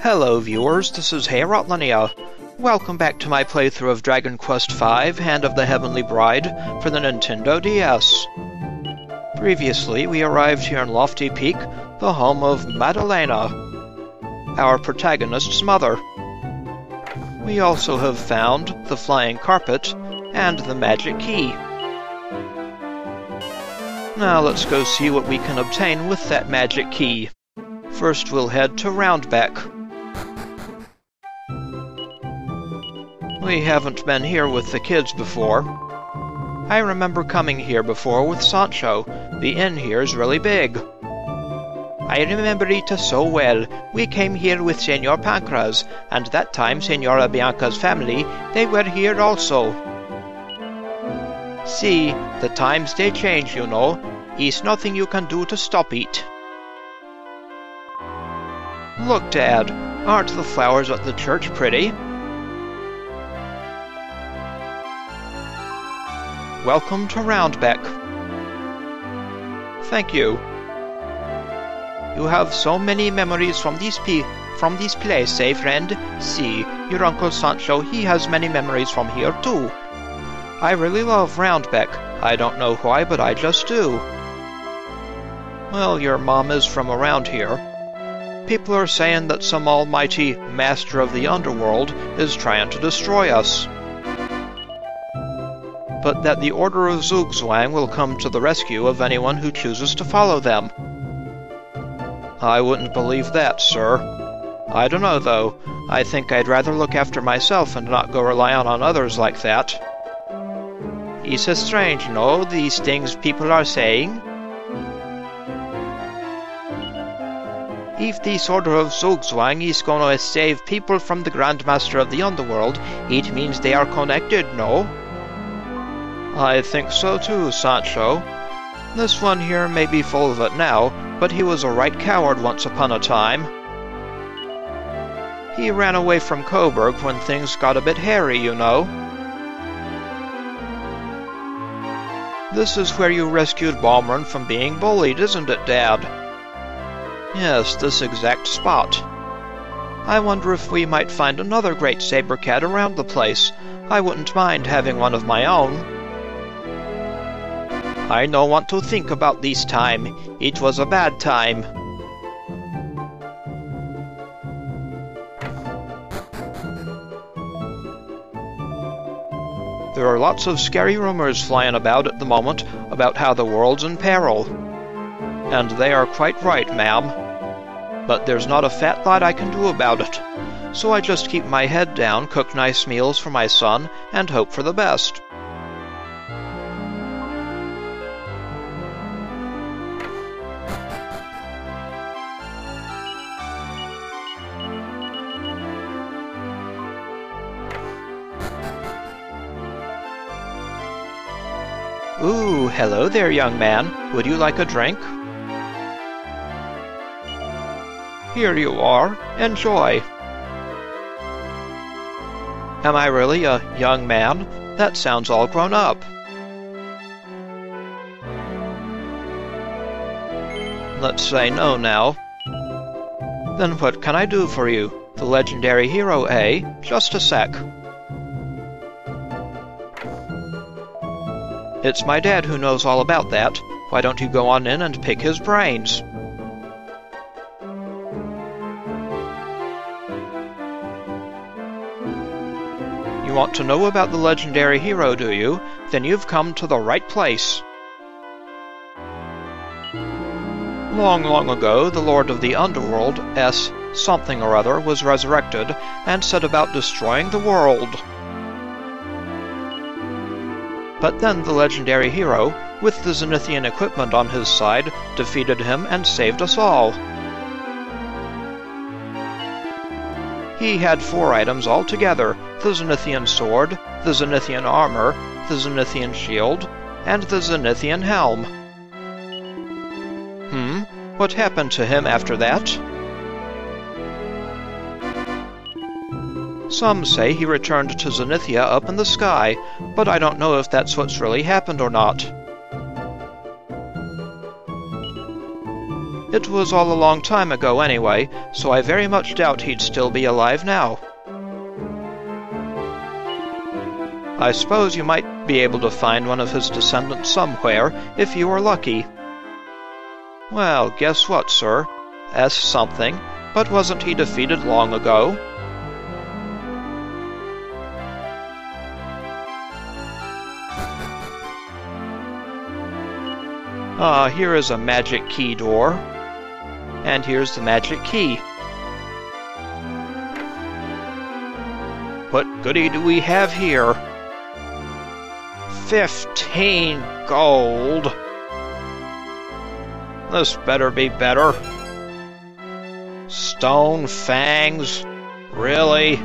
Hello viewers, this is Linnea. Welcome back to my playthrough of Dragon Quest V, Hand of the Heavenly Bride, for the Nintendo DS. Previously, we arrived here in Lofty Peak, the home of Madalena, our protagonist's mother. We also have found the flying carpet and the magic key. Now let's go see what we can obtain with that magic key. First we'll head to Roundbeck. We haven't been here with the kids before. I remember coming here before with Sancho. The inn here is really big. I remember it so well. We came here with Senor Pancras, and that time Senora Bianca's family, they were here also. See, the times they change, you know. It's nothing you can do to stop it. Look, Dad, aren't the flowers at the church pretty? Welcome to Roundbeck. Thank you. You have so many memories from this place, eh, friend? See, your Uncle Sancho, he has many memories from here, too. I really love Roundbeck. I don't know why, but I just do. Well, your mom is from around here. People are saying that some almighty master of the underworld is trying to destroy us. But that the Order of Zugzwang will come to the rescue of anyone who chooses to follow them. I wouldn't believe that, sir. I don't know, though. I think I'd rather look after myself and not go relying on others like that. It's strange, no, these things people are saying. If this Order of Zugzwang is going to save people from the Grandmaster of the Underworld, it means they are connected, no? I think so too, Sancho. This one here may be full of it now, but he was a right coward once upon a time. He ran away from Coburg when things got a bit hairy, you know. This is where you rescued Balmorn from being bullied, isn't it, Dad? Yes, this exact spot. I wonder if we might find another great saber cat around the place. I wouldn't mind having one of my own. I don't want to think about this time. It was a bad time. There are lots of scary rumors flying about at the moment about how the world's in peril. And they are quite right, ma'am. But there's not a fat lot I can do about it. So I just keep my head down, cook nice meals for my son, and hope for the best. Ooh, hello there, young man. Would you like a drink? Here you are. Enjoy. Am I really a young man? That sounds all grown up. Let's say no now. Then what can I do for you? The legendary hero, eh? Just a sec. It's my dad who knows all about that. Why don't you go on in and pick his brains? You want to know about the legendary hero, do you? Then you've come to the right place. Long, long ago, the Lord of the Underworld, S. something or other, was resurrected and set about destroying the world. But then the legendary hero, with the Zenithian equipment on his side, defeated him and saved us all. He had 4 items altogether: the Zenithian sword, the Zenithian armor, the Zenithian shield, and the Zenithian helm. What happened to him after that? Some say he returned to Zenithia up in the sky, but I don't know if that's what's really happened or not. It was all a long time ago anyway, so I very much doubt he'd still be alive now. I suppose you might be able to find one of his descendants somewhere, if you were lucky. Well, guess what, sir? S something, but wasn't he defeated long ago? Here is a magic key door. And here's the magic key. What goody do we have here? 15 gold! This better be better. Stone Fangs? Really?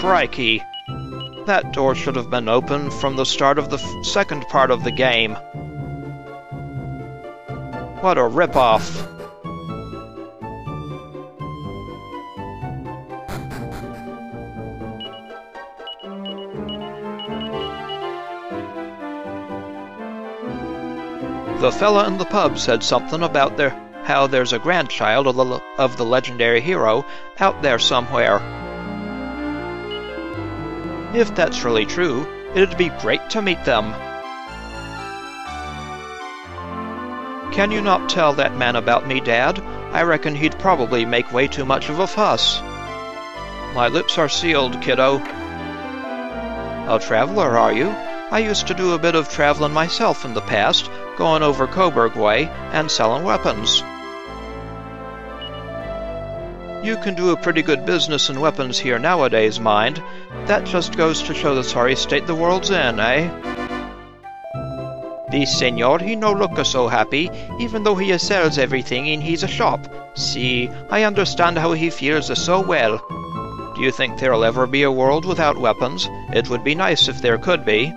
Crikey. That door should have been open from the start of the second part of the game. What a rip-off. The fella in the pub said something about how there's a grandchild of the legendary hero out there somewhere. If that's really true, it'd be great to meet them. Can you not tell that man about me, Dad? I reckon he'd probably make way too much of a fuss. My lips are sealed, kiddo. A traveler, are you? I used to do a bit of traveling myself in the past, going over Coburg way and selling weapons. You can do a pretty good business in weapons here nowadays, mind. That just goes to show the sorry state the world's in, eh? The senor, he no look so happy, even though he sells everything in his shop. See, I understand how he feels so well. Do you think there'll ever be a world without weapons? It would be nice if there could be.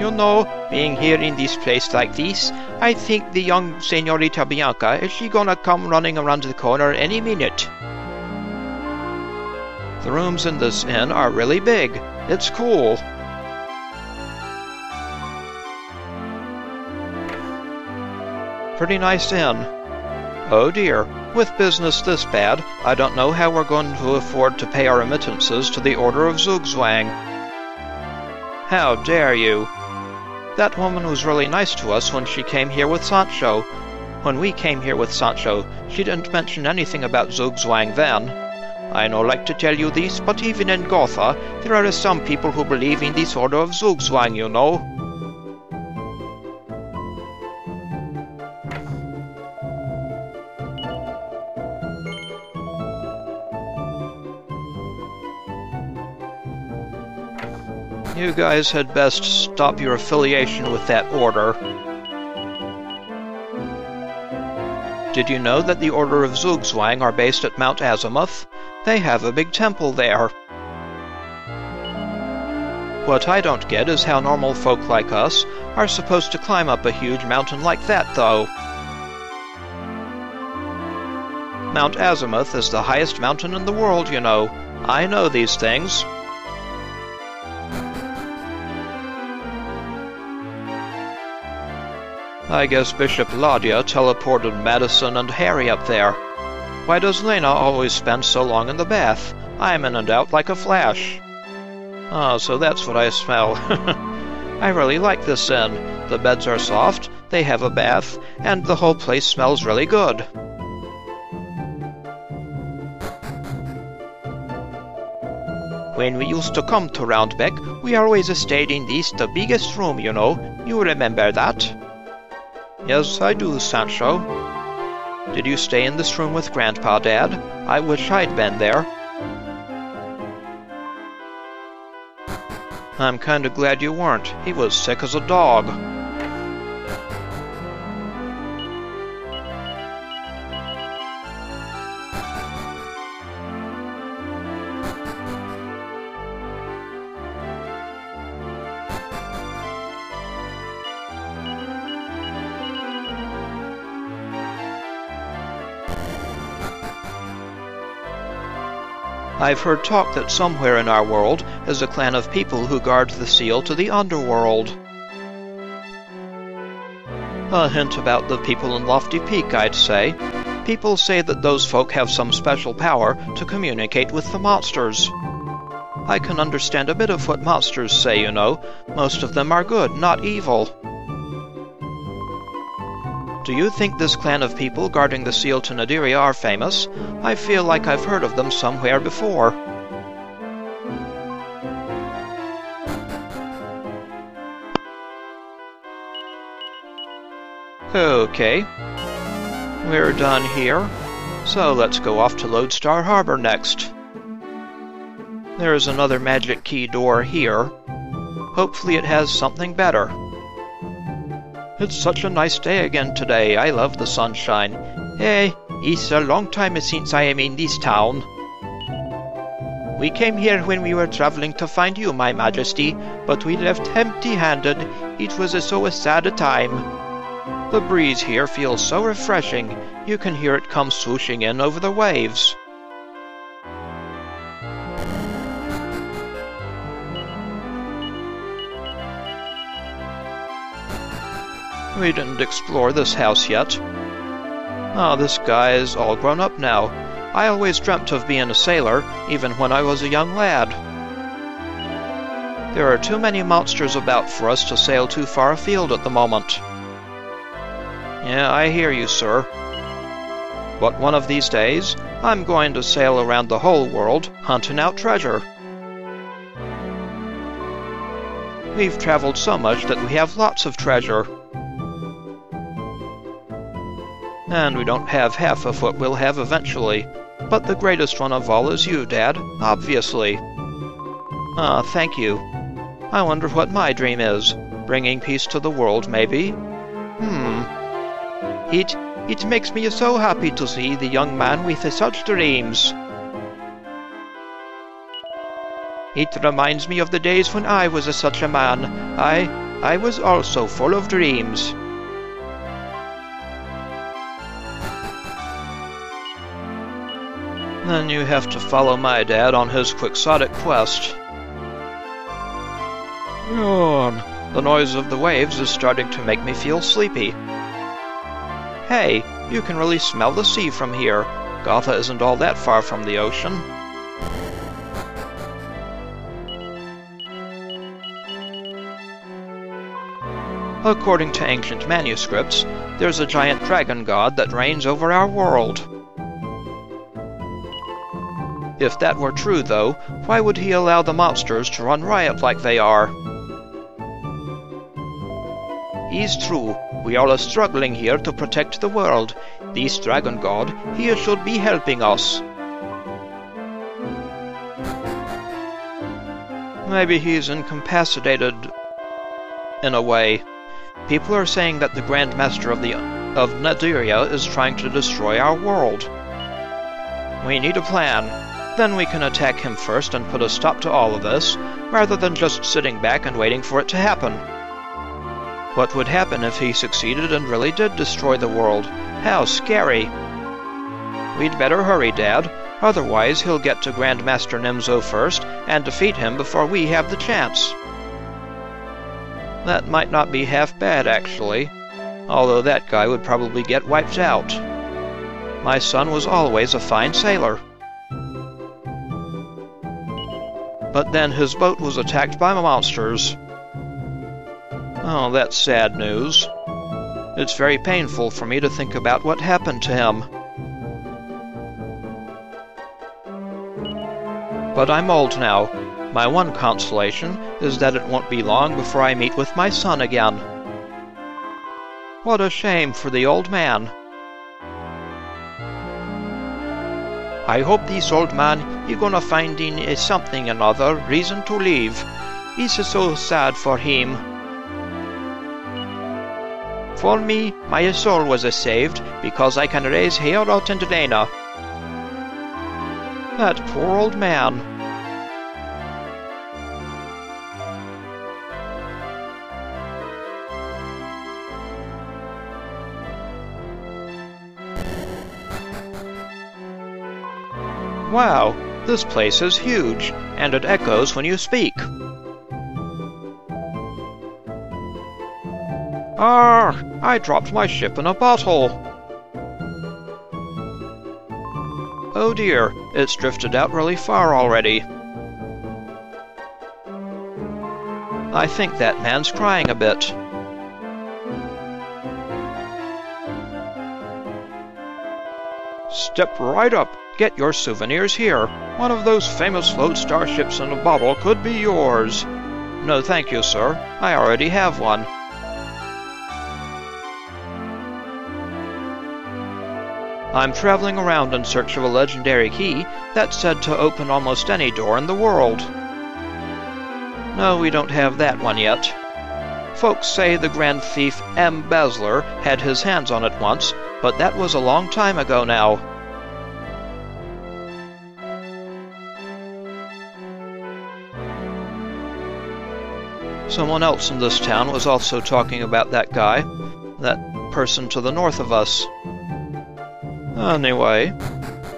You know, being here in this place like this, I think the young Senorita Bianca is she gonna come running around the corner any minute. The rooms in this inn are really big. It's cool. Pretty nice inn. Oh dear, with business this bad, I don't know how we're going to afford to pay our remittances to the Order of Zugzwang. How dare you! That woman was really nice to us when she came here with Sancho. When we came here with Sancho, she didn't mention anything about Zugzwang then. I no like to tell you this, but even in Gotha, there are some people who believe in this Order of Zugzwang, you know. You guys had best stop your affiliation with that order. Did you know that the Order of Zugzwang are based at Mount Azimuth? They have a big temple there. What I don't get is how normal folk like us are supposed to climb up a huge mountain like that, though. Mount Azimuth is the highest mountain in the world, you know. I know these things. I guess Bishop Ladia teleported Madison and Harry up there. Why does Lena always spend so long in the bath? I'm in and out like a flash. Oh, so that's what I smell. I really like this inn. The beds are soft, they have a bath, and the whole place smells really good. When we used to come to Roundbeck, we always stayed in the biggest room, you know. You remember that? Yes, I do, Sancho. Did you stay in this room with Grandpa, Dad? I wish I'd been there. I'm kinda glad you weren't. He was sick as a dog. I've heard talk that somewhere in our world is a clan of people who guard the seal to the underworld. A hint about the people in Lofty Peak, I'd say. People say that those folk have some special power to communicate with the monsters. I can understand a bit of what monsters say, you know. Most of them are good, not evil. Do you think this clan of people guarding the seal to Naderia are famous? I feel like I've heard of them somewhere before. Okay. We're done here. So let's go off to Lodestar Harbour next. There's another magic key door here. Hopefully it has something better. It's such a nice day again today. I love the sunshine. Hey, it's a long time since I am in this town. We came here when we were traveling to find you, my majesty, but we left empty-handed. It was so sad a time. The breeze here feels so refreshing. You can hear it come swooshing in over the waves. We didn't explore this house yet. Oh, this guy is all grown up now. I always dreamt of being a sailor, even when I was a young lad. There are too many monsters about for us to sail too far afield at the moment. Yeah, I hear you, sir. But one of these days, I'm going to sail around the whole world, hunting out treasure. We've traveled so much that we have lots of treasure. And we don't have half of what we'll have eventually. But the greatest one of all is you, Dad, obviously. Thank you. I wonder what my dream is. Bringing peace to the world, maybe? It makes me so happy to see the young man with such dreams. It reminds me of the days when I was such a man. I was also full of dreams. Then you have to follow my dad on his quixotic quest. The noise of the waves is starting to make me feel sleepy. Hey, you can really smell the sea from here. Gotha isn't all that far from the ocean. According to ancient manuscripts, there's a giant dragon god that reigns over our world. If that were true, though, why would he allow the monsters to run riot like they are? It's true. We are struggling here to protect the world. This dragon god, he should be helping us. Maybe he's incapacitated in a way. People are saying that the Grand Master of Naderia is trying to destroy our world. We need a plan. Then we can attack him first and put a stop to all of this, rather than just sitting back and waiting for it to happen. What would happen if he succeeded and really did destroy the world? How scary! We'd better hurry, Dad. Otherwise he'll get to Grandmaster Nimzo first and defeat him before we have the chance. That might not be half bad, actually. Although that guy would probably get wiped out. My son was always a fine sailor. But then his boat was attacked by monsters. Oh, that's sad news. It's very painful for me to think about what happened to him. But I'm old now. My one consolation is that it won't be long before I meet with my son again. What a shame for the old man. I hope this old man is gonna find in something another reason to live. It's so sad for him. For me, my soul was saved because I can raise Heorot and Lena. That poor old man. Wow, This place is huge, and it echoes when you speak. Arr! I dropped my ship in a bottle! Oh dear, it's drifted out really far already. I think that man's crying a bit. Step right up. Get your souvenirs here. One of those famous Lodestar ships in a bottle could be yours. No thank you, sir. I already have one. I'm traveling around in search of a legendary key that's said to open almost any door in the world. No, we don't have that one yet. Folks say the grand thief Embezzler had his hands on it once, but that was a long time ago now. Someone else in this town was also talking about that guy, that person to the north of us. Anyway,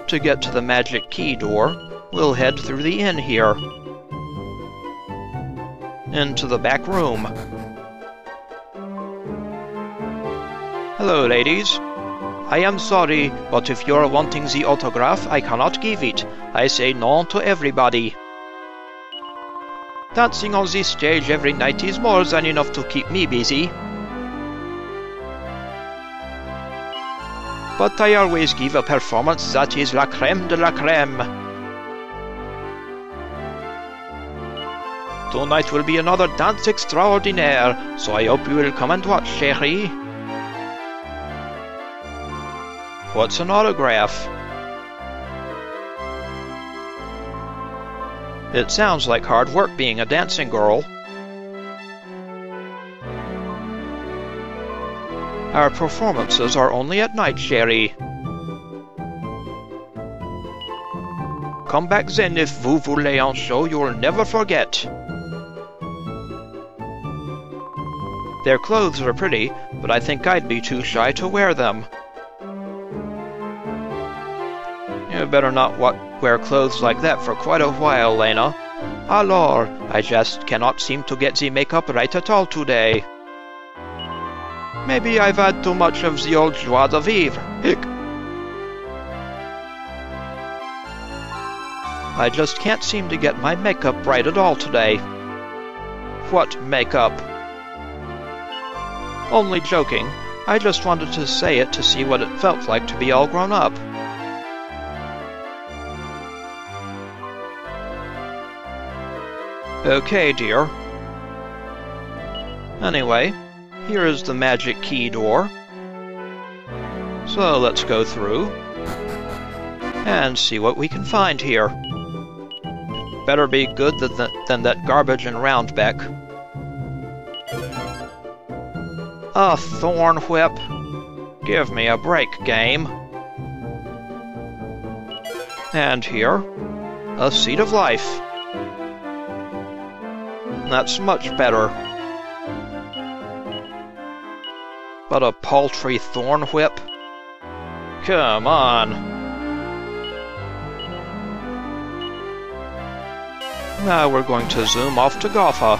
to get to the magic key door, we'll head through the inn here. Into the back room. Hello, ladies. I am sorry, but if you're wanting the autograph, I cannot give it. I say no to everybody. Dancing on this stage every night is more than enough to keep me busy. But I always give a performance that is la crème de la crème. Tonight will be another dance extraordinaire, so I hope you will come and watch, chérie. What's an autograph? It sounds like hard work being a dancing girl. Our performances are only at night, chérie. Come back then if vous voulez un show you'll never forget. Their clothes are pretty, but I think I'd be too shy to wear them. You better not wear clothes like that for quite a while, Lena. Alors, I just cannot seem to get the makeup right at all today. Maybe I've had too much of the old joie de vivre. Hic. I just can't seem to get my makeup right at all today. What makeup? Only joking. I just wanted to say it to see what it felt like to be all grown up. Okay, dear. Anyway, here is the magic key door. So let's go through and see what we can find here. Better be good than that garbage in Roundbeck. A Thorn Whip. Give me a break, game. And here, a Seed of Life. That's much better. But a paltry Thorn Whip? Come on. Now we're going to zoom off to Gotha.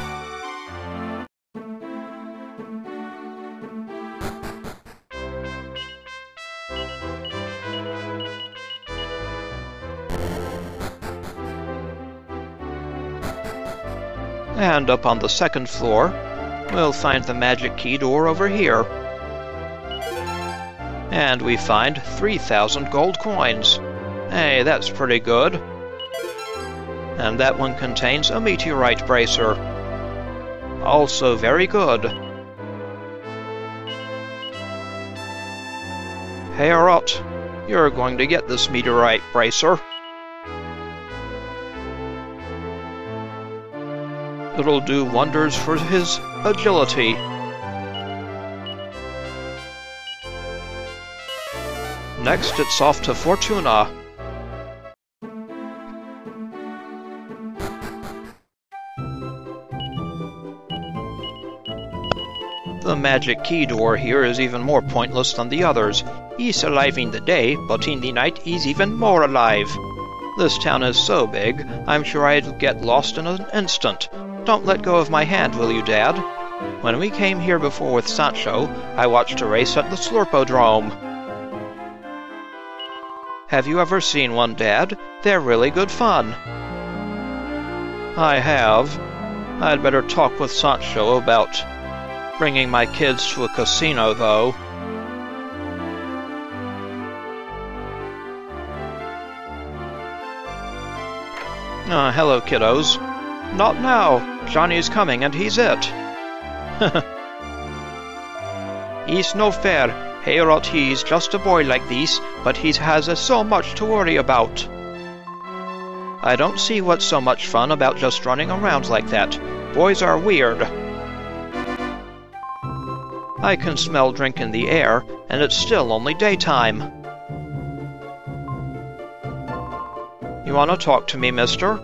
And up on the second floor, we'll find the magic key door over here. And we find 3,000 gold coins. Hey, that's pretty good. And that one contains a Meteorite Bracer. Also very good. Hey, Rot, you're going to get this Meteorite Bracer. It'll do wonders for his agility. Next, it's off to Fortuna. The magic key door here is even more pointless than the others. He's alive in the day, but in the night he's even more alive. This town is so big, I'm sure I'd get lost in an instant. Don't let go of my hand, will you, Dad? When we came here before with Sancho, I watched a race at the Slurpodrome. Have you ever seen one, Dad? They're really good fun. I have. I'd better talk with Sancho about bringing my kids to a casino, though. Hello, kiddos. Not now. Johnny's coming, and he's it. He's no fair. Heorot, he's just a boy like this, but he has so much to worry about. I don't see what's so much fun about just running around like that. Boys are weird. I can smell drink in the air, and it's still only daytime. You want to talk to me, mister?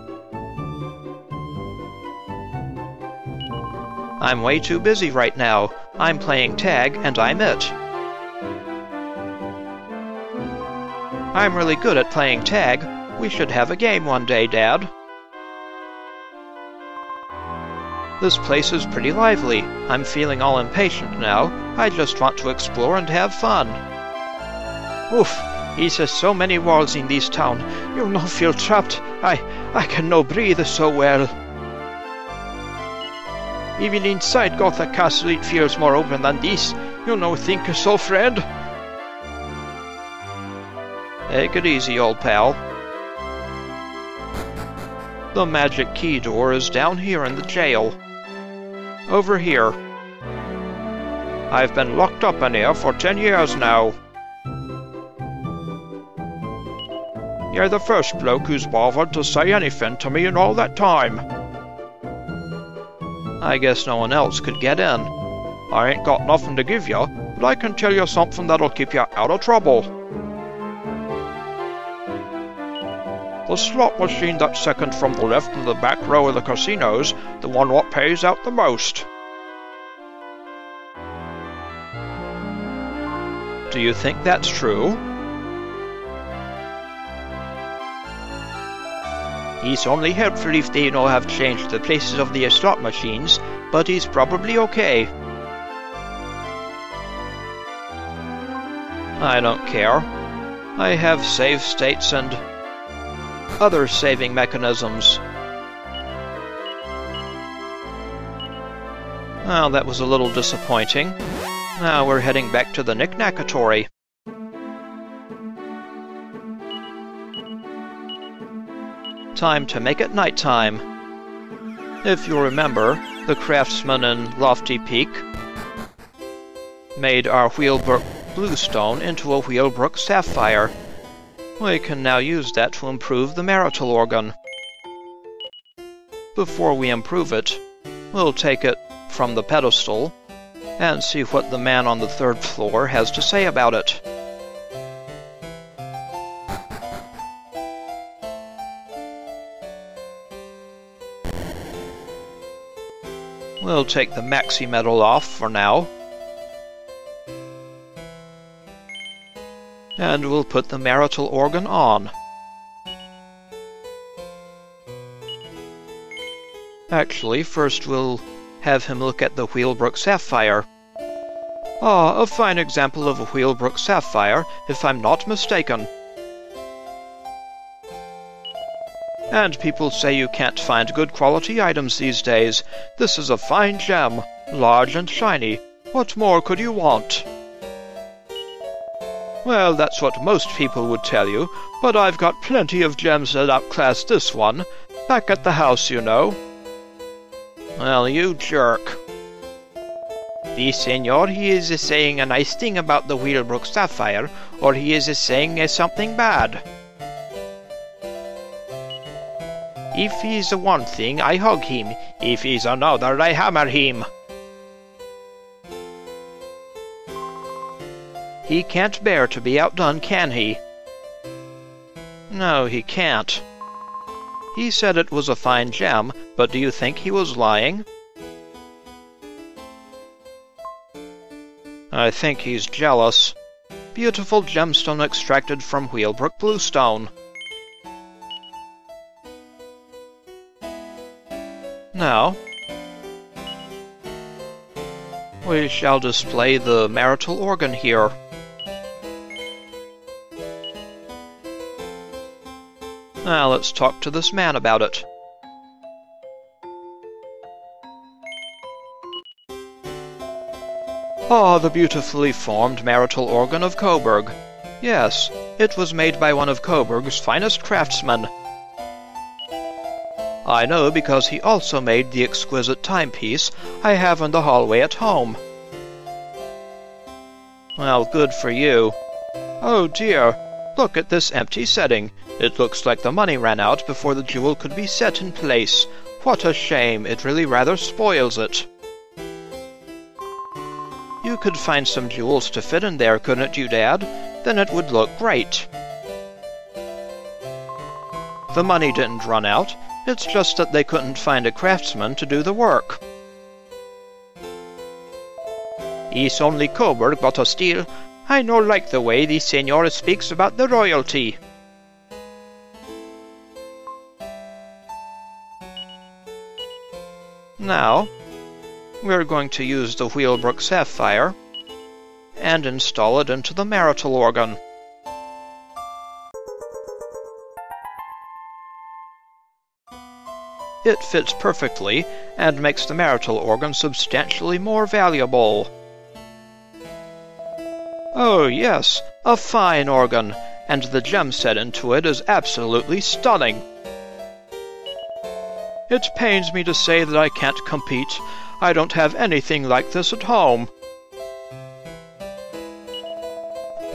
I'm way too busy right now. I'm playing tag, and I'm it. I'm really good at playing tag. We should have a game one day, Dad. This place is pretty lively. I'm feeling all impatient now. I just want to explore and have fun. Oof, he says so many walls in this town. You no feel trapped. I can no breathe so well. Even inside Gotha Castle it feels more open than this. You no think so, friend? Take it easy, old pal. The magic key door is down here in the jail. Over here. I've been locked up in here for 10 years now. You're the first bloke who's bothered to say anything to me in all that time. I guess no one else could get in. I ain't got nothing to give you, but I can tell you something that'll keep you out of trouble. The slot machine that's second from the left in the back row of the casino's the one what pays out the most. Do you think that's true? It's only helpful if they know have changed the places of the slot machines, but he's probably okay. I don't care. I have save states and other saving mechanisms. Well, that was a little disappointing. Now we're heading back to the Knick-Knackatory. Time to make it nighttime. If you remember, the craftsman in Lofty Peak made our Whealbrook Bluestone into a Whealbrook Sapphire. We can now use that to improve the Marital Organ. Before we improve it, we'll take it from the pedestal and see what the man on the 3rd floor has to say about it. We'll take the maxi metal off for now. And we'll put the Marital Organ on. Actually, first we'll have him look at the Whealbrook Sapphire. Ah, a fine example of a Whealbrook Sapphire, if I'm not mistaken. And people say you can't find good quality items these days. This is a fine gem, large and shiny. What more could you want? Well, that's what most people would tell you, but I've got plenty of gems that outclass this one. Back at the house, you know. Well, you jerk. The senor, he is saying a nice thing about the Whealbrook Sapphire, or he is saying something bad. If he's one thing, I hug him. If he's another, I hammer him. He can't bear to be outdone, can he? No, he can't. He said it was a fine gem, but do you think he was lying? I think he's jealous. Beautiful gemstone extracted from Whealbrook Bluestone. Now, we shall display the marital organ here. Now let's talk to this man about it. Ah, the beautifully formed marital organ of Coburg. Yes, it was made by one of Coburg's finest craftsmen. I know because he also made the exquisite timepiece I have in the hallway at home. Well, good for you. Oh dear, look at this empty setting. It looks like the money ran out before the jewel could be set in place. What a shame, it really rather spoils it. You could find some jewels to fit in there, couldn't you, Dad? Then it would look great. The money didn't run out. It's just that they couldn't find a craftsman to do the work. It's only Coburg but a steal. I no like the way the Senor speaks about the royalty. Now, we're going to use the Whealbrook Sapphire and install it into the marital organ. It fits perfectly and makes the marital organ substantially more valuable. Oh yes, a fine organ, and the gem set into it is absolutely stunning. It pains me to say that I can't compete. I don't have anything like this at home.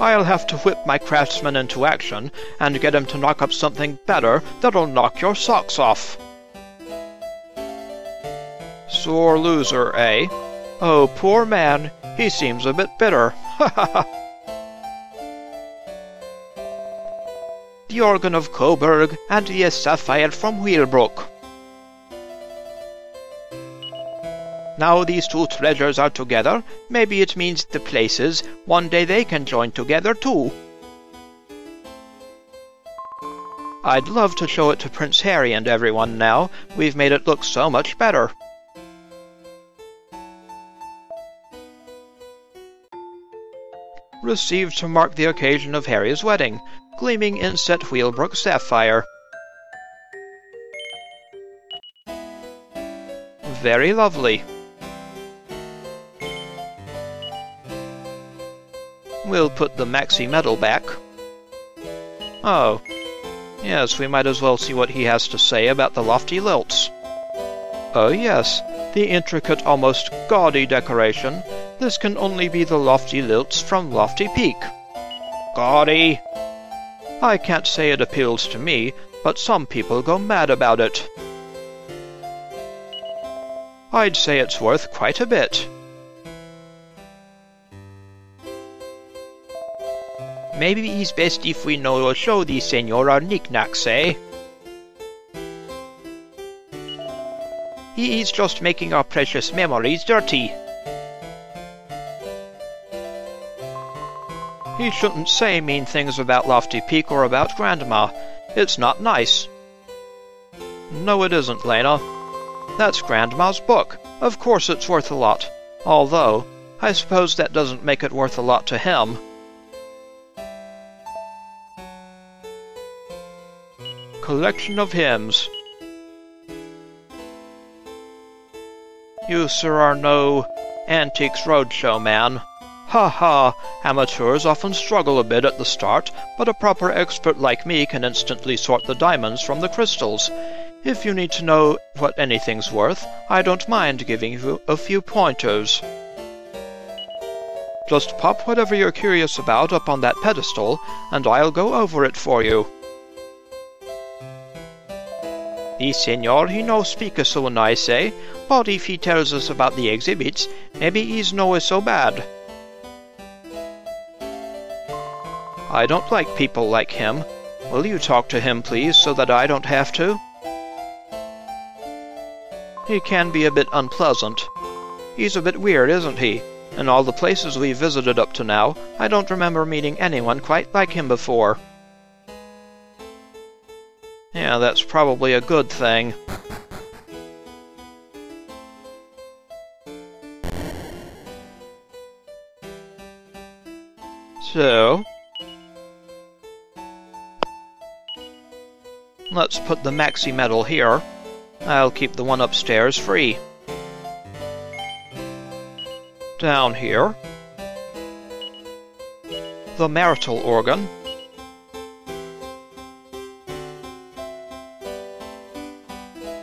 I'll have to whip my craftsman into action and get him to knock up something better that'll knock your socks off. Sore loser, eh? Oh, poor man, he seems a bit bitter. Ha ha ha! The organ of Coburg and the sapphire from Whealbrook. Now these two treasures are together, maybe it means the places, one day they can join together too. I'd love to show it to Prince Harry and everyone now. We've made it look so much better. Received to mark the occasion of Harry's wedding. Gleaming inset Whealbrook Sapphire. Very lovely. We'll put the maxi medal back. Oh, yes, we might as well see what he has to say about the Lofty Lilts. Oh yes, the intricate, almost gaudy decoration. This can only be the Lofty Lilts from Lofty Peak. Gaudy! I can't say it appeals to me, but some people go mad about it. I'd say it's worth quite a bit. Maybe it's best if we no show the Senor our knickknacks, eh? He is just making our precious memories dirty. He shouldn't say mean things about Lofty Peak or about Grandma. It's not nice. No, it isn't, Lena. That's Grandma's book. Of course it's worth a lot. Although, I suppose that doesn't make it worth a lot to him. Collection of hymns. You, sir, are no Antiques Roadshow man. Ha ha! Amateurs often struggle a bit at the start, but a proper expert like me can instantly sort the diamonds from the crystals. If you need to know what anything's worth, I don't mind giving you a few pointers. Just pop whatever you're curious about up on that pedestal, and I'll go over it for you. The Senor he no speak so nice, eh? But if he tells us about the exhibits, maybe he's no so bad. I don't like people like him. Will you talk to him, please, so that I don't have to? He can be a bit unpleasant. He's a bit weird, isn't he? In all the places we've visited up to now, I don't remember meeting anyone quite like him before. Yeah, that's probably a good thing. So, let's put the maxi medal here. I'll keep the one upstairs free. Down here, the Marital Organ.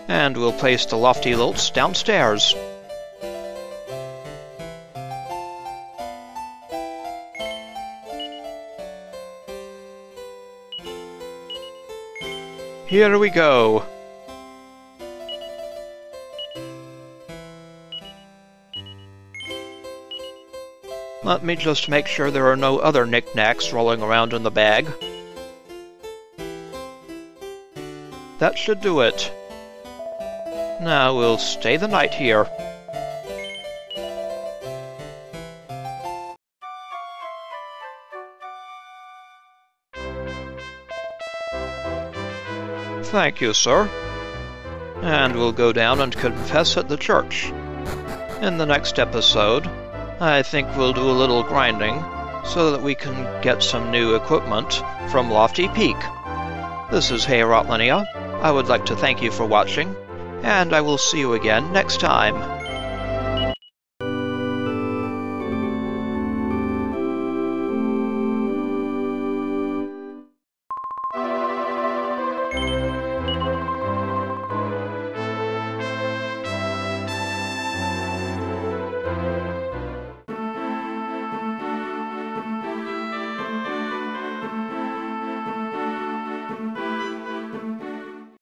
And we'll place the Lofty Lilts downstairs. Here we go. Let me just make sure there are no other knickknacks rolling around in the bag. That should do it. Now we'll stay the night here. Thank you, sir. And we'll go down and confess at the church. In the next episode, I think we'll do a little grinding so that we can get some new equipment from Lofty Peak. This is Hey Rotlinia. I would like to thank you for watching, and I will see you again next time.